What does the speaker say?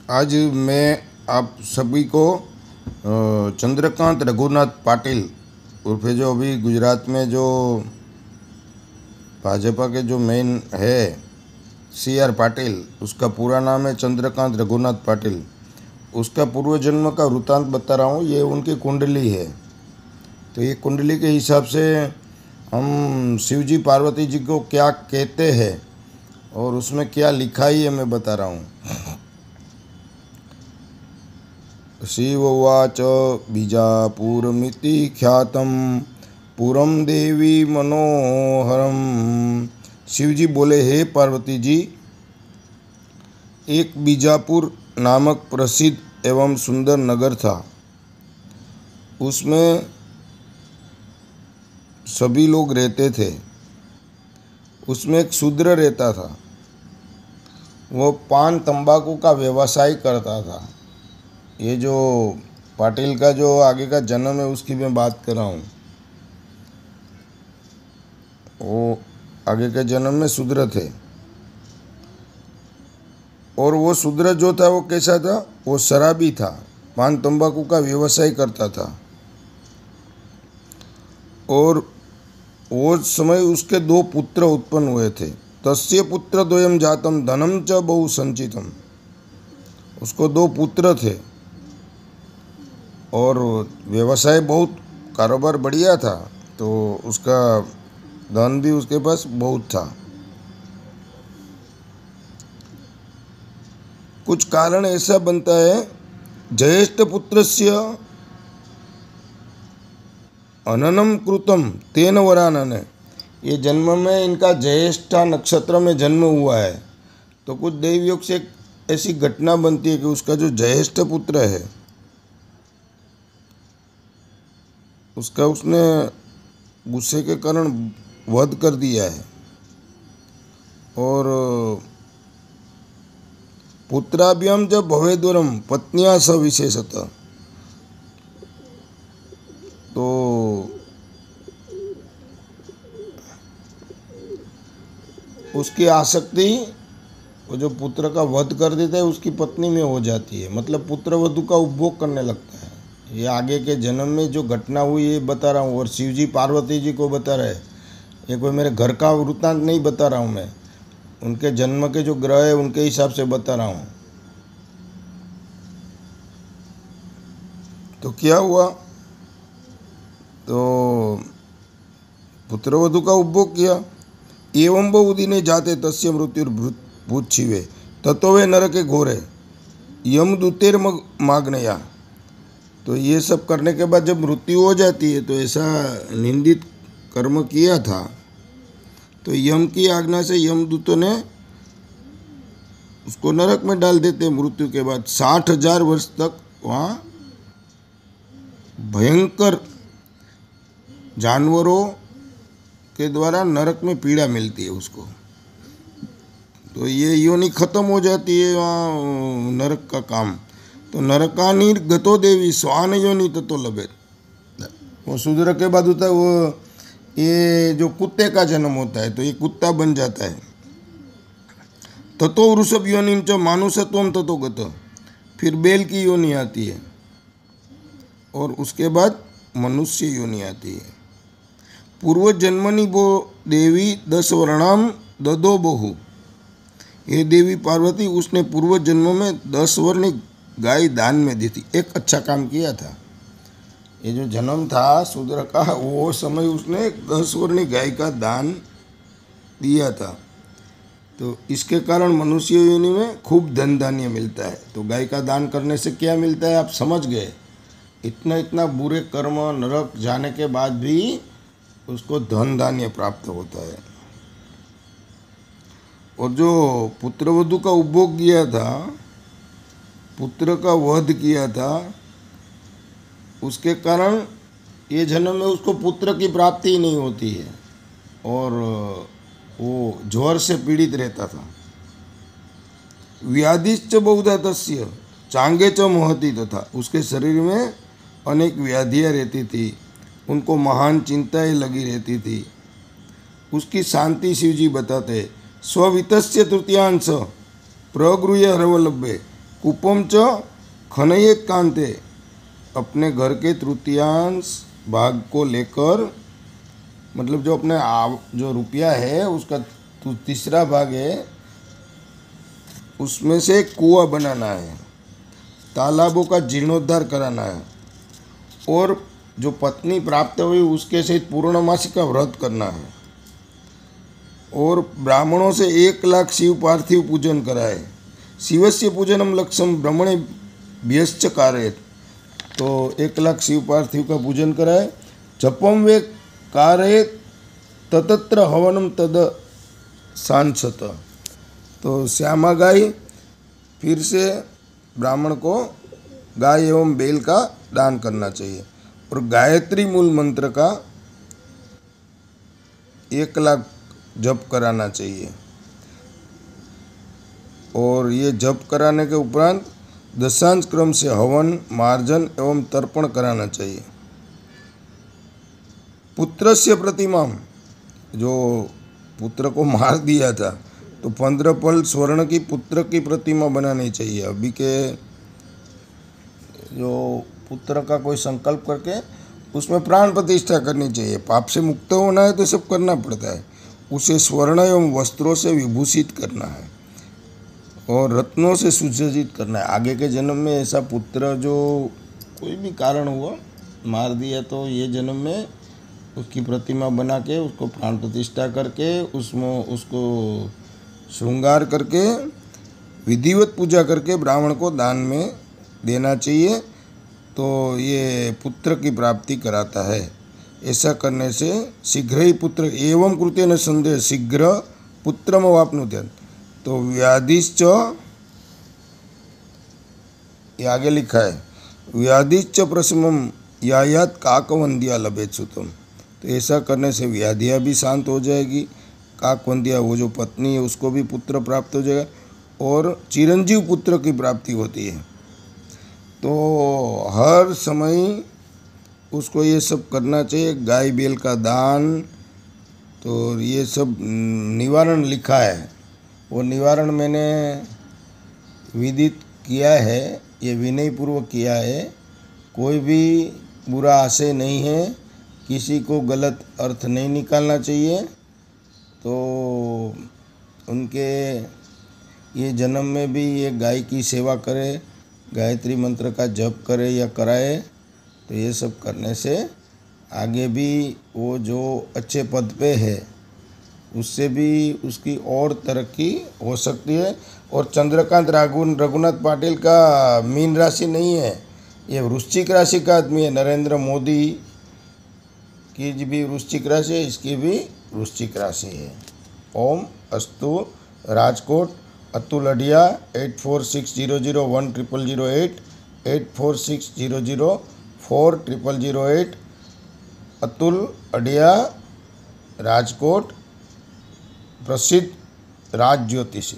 आज मैं आप सभी को चंद्रकांत रघुनाथ पाटिल उर्फे जो अभी गुजरात में जो भाजपा के जो मेन है CR पाटिल, उसका पूरा नाम है चंद्रकांत रघुनाथ पाटिल। उसका पूर्व जन्म का वृत्तांत बता रहा हूँ। ये उनकी कुंडली है। तो ये कुंडली के हिसाब से हम शिवजी पार्वती जी को क्या कहते हैं और उसमें क्या लिखाई है मैं बता रहा हूँ। शिवोवाच बीजापुरमिति ख्यातम पुरम देवी मनोहरम। शिवजी बोले, हे पार्वती जी, एक बीजापुर नामक प्रसिद्ध एवं सुंदर नगर था। उसमें सभी लोग रहते थे। उसमें एक शूद्र रहता था। वो पान तंबाकू का व्यवसाय करता था। ये जो पाटिल का जो आगे का जन्म है उसकी मैं बात कर रहा हूँ। वो आगे के जन्म में शूद्र थे और वो शूद्र जो था वो कैसा था? वो शराबी था, पान तंबाकू का व्यवसाय करता था। और वो समय उसके 2 पुत्र उत्पन्न हुए थे। तस्य पुत्र द्वयम जातम धनम च बहु संचितम। उसको 2 पुत्र थे और व्यवसाय बहुत, कारोबार बढ़िया था, तो उसका धन भी उसके पास बहुत था। कुछ कारण ऐसा बनता है, ज्येष्ठ पुत्रस्य अननम कृतम तेन वरानने। ये जन्म में इनका ज्येष्ठा नक्षत्र में जन्म हुआ है, तो कुछ दैवयोग से ऐसी घटना बनती है कि उसका जो ज्येष्ठ पुत्र है उसका उसने गुस्से के कारण वध कर दिया है। और पुत्राभ्याम जब भवेद्वरम पत्निया सविशेषतः, तो उसकी आसक्ति वो जो पुत्र का वध कर देता है उसकी पत्नी में हो जाती है। मतलब पुत्र वधु का उपभोग करने लगता है। ये आगे के जन्म में जो घटना हुई ये बता रहा हूँ। और शिवजी पार्वती जी को बता रहे। ये कोई मेरे घर का वृत्तांत नहीं बता रहा हूँ मैं, उनके जन्म के जो ग्रह है उनके हिसाब से बता रहा हूँ। तो क्या हुआ? तो पुत्रवधु का उपभोग किया। एवं बहुदिने जाते तस्य मृत्युर्भूत शिवे ततो वे नरके घोरे यमदूतेर माग्नया। तो ये सब करने के बाद जब मृत्यु हो जाती है तो ऐसा निंदित कर्म किया था, तो यम की आज्ञा से यमदूतों ने उसको नरक में डाल देते। मृत्यु के बाद 60,000 वर्ष तक वहाँ भयंकर जानवरों के द्वारा नरक में पीड़ा मिलती है उसको। तो ये योनि खत्म हो जाती है वहाँ नरक का काम। तो नरकानीर गतो देवी स्वान योनि ततो लभेत। वो शूद्र के बाद होता है वो, ये जो कुत्ते का जन्म होता है तो ये कुत्ता बन जाता है। ततो वृषभ योनिम च मानुषत्वम ततो गत। फिर बैल की योनि आती है और उसके बाद मनुष्य योनि आती है। पूर्व जन्मनि वो देवी 10 वर्णाम ददो बहु। ये देवी पार्वती उसने पूर्व जन्म में 10 वर्ण गाय दान में दी थी। एक अच्छा काम किया था। ये जो जन्म था शूद्र का, वो समय उसने 10 वर्ण गाय का दान दिया था। तो इसके कारण मनुष्य योनि में खूब धन धान्य मिलता है। तो गाय का दान करने से क्या मिलता है आप समझ गए। इतना इतना बुरे कर्म नरक जाने के बाद भी उसको धन धान्य प्राप्त होता है। और जो पुत्रवधु का उपभोग किया था, पुत्र का वध किया था, उसके कारण ये जन्म में उसको पुत्र की प्राप्ति ही नहीं होती है और वो ज्वर से पीड़ित रहता था। व्याधिश्च बहुधा तस्य चांगे च महती तथा। उसके शरीर में अनेक व्याधियाँ रहती थी, उनको महान चिंताएं लगी रहती थी। उसकी शांति शिवजी बताते। स्ववितस्य तृतीयांश प्रगृह्य हरवलभ्य। कूपम च खनयेत कांते, अपने घर के तृतीयांश भाग को लेकर, मतलब जो अपने जो रुपया है उसका तीसरा भाग है, उसमें से एक कुआं बनाना है, तालाबों का जीर्णोद्धार कराना है, और जो पत्नी प्राप्त हुई उसके सहित पूर्णमासी का व्रत करना है, और ब्राह्मणों से 1,00,000 शिव पार्थिव पूजन कराए। शिवस्य पूजनम लक्ष्यम ब्रह्मणे भ्यश्च कारयेत, तो 1,00,000 शिव पार्थिव का पूजन कराए। जपम वे कारयेत ततत्र हवनम तद सांसत, तो श्यामा गाय फिर से ब्राह्मण को गाय एवं बेल का दान करना चाहिए, और गायत्री मूल मंत्र का 1,00,000 जप कराना चाहिए, और ये जप कराने के उपरांत दशांश क्रम से हवन, मार्जन एवं तर्पण कराना चाहिए। पुत्रस्य प्रतिमा, जो पुत्र को मार दिया था तो 15 पल स्वर्ण की पुत्र की प्रतिमा बनानी चाहिए। अभी के जो पुत्र का कोई संकल्प करके उसमें प्राण प्रतिष्ठा करनी चाहिए। पाप से मुक्त होना है तो सब करना पड़ता है। उसे स्वर्ण एवं वस्त्रों से विभूषित करना है और रत्नों से सुसज्जित करना है। आगे के जन्म में ऐसा पुत्र जो कोई भी कारण हुआ मार दिया तो ये जन्म में उसकी प्रतिमा बना के उसको प्राण प्रतिष्ठा करके उसमें उसको श्रृंगार करके विधिवत पूजा करके ब्राह्मण को दान में देना चाहिए, तो ये पुत्र की प्राप्ति कराता है। ऐसा करने से शीघ्र ही पुत्र एवं कृत्य न संदेह शीघ्र पुत्रम वाप्नुते, तो व्याधिश्च, ये आगे लिखा है, व्याधिश्च प्रशमम यायात काकवंदिया लभेत सुतम, तो ऐसा करने से व्याधियाँ भी शांत हो जाएगी। काकवंदिया वो जो पत्नी है उसको भी पुत्र प्राप्त हो जाएगा और चिरंजीव पुत्र की प्राप्ति होती है। तो हर समय उसको ये सब करना चाहिए, गाय बैल का दान, तो ये सब निवारण लिखा है। वो निवारण मैंने विदित किया है, ये विनयपूर्वक किया है। कोई भी बुरा आशय नहीं है, किसी को गलत अर्थ नहीं निकालना चाहिए। तो उनके ये जन्म में भी ये गाय की सेवा करे, गायत्री मंत्र का जप करे या कराए, तो ये सब करने से आगे भी वो जो अच्छे पद पे है उससे भी उसकी और तरक्की हो सकती है। और चंद्रकांत रघुनाथ पाटिल का मीन राशि नहीं है, ये वृश्चिक राशि का आदमी है। नरेंद्र मोदी की भी वृश्चिक राशि है, इसकी भी वृश्चिक राशि है। ओम अस्तु। राजकोट अतुल अडिया 8460010008 8460040008 अतुल अडिया राजकोट, प्रसिद्ध राज ज्योतिषी।